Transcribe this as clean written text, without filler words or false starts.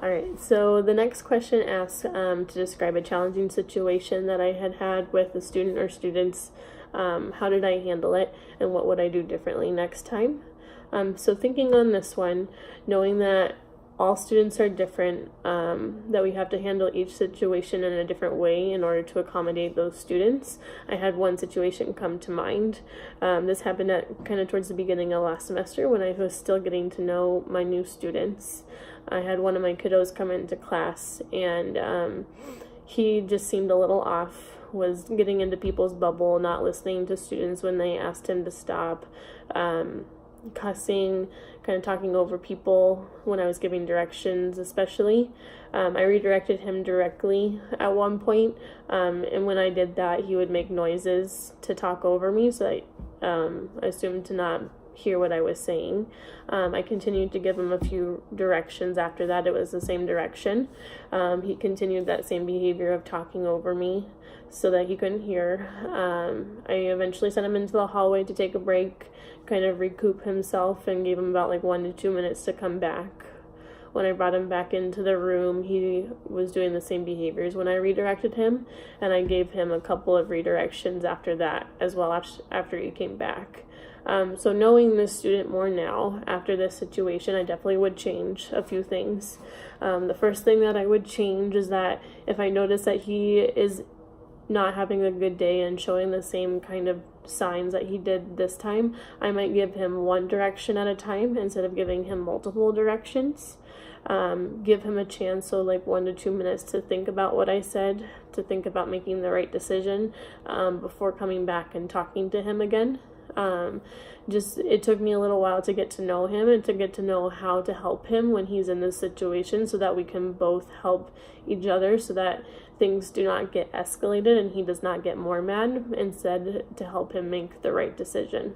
All right, so the next question asks to describe a challenging situation that I had with a student or students. How did I handle it, and what would I do differently next time? So thinking on this one, knowing that all students are different, that we have to handle each situation in a different way in order to accommodate those students. I had one situation come to mind. This happened at kind of towards the beginning of last semester when I was still getting to know my new students. I had one of my kiddos come into class, and he just seemed a little off, was getting into people's bubble, not listening to students when they asked him to stop, cussing, kind of talking over people when I was giving directions especially. I redirected him directly at one point, and when I did that, he would make noises to talk over me, so I assumed to not hear what I was saying. I continued to give him a few directions after that. It was the same direction. He continued that same behavior of talking over me so that he couldn't hear. I eventually sent him into the hallway to take a break, kind of recoup himself, and gave him about like 1 to 2 minutes to come back. When I brought him back into the room, he was doing the same behaviors when I redirected him, and I gave him a couple of redirections after that as well, after he came back. So knowing this student more now, after this situation, I definitely would change a few things. The first thing that I would change is that if I notice that he is not having a good day and showing the same kind of signs that he did this time, I might give him one direction at a time instead of giving him multiple directions. Give him a chance, so like 1 to 2 minutes to think about what I said, to think about making the right decision before coming back and talking to him again. It took me a little while to get to know him and to get to know how to help him when he's in this situation, so that we can both help each other, so that things do not get escalated and he does not get more mad, instead to help him make the right decision.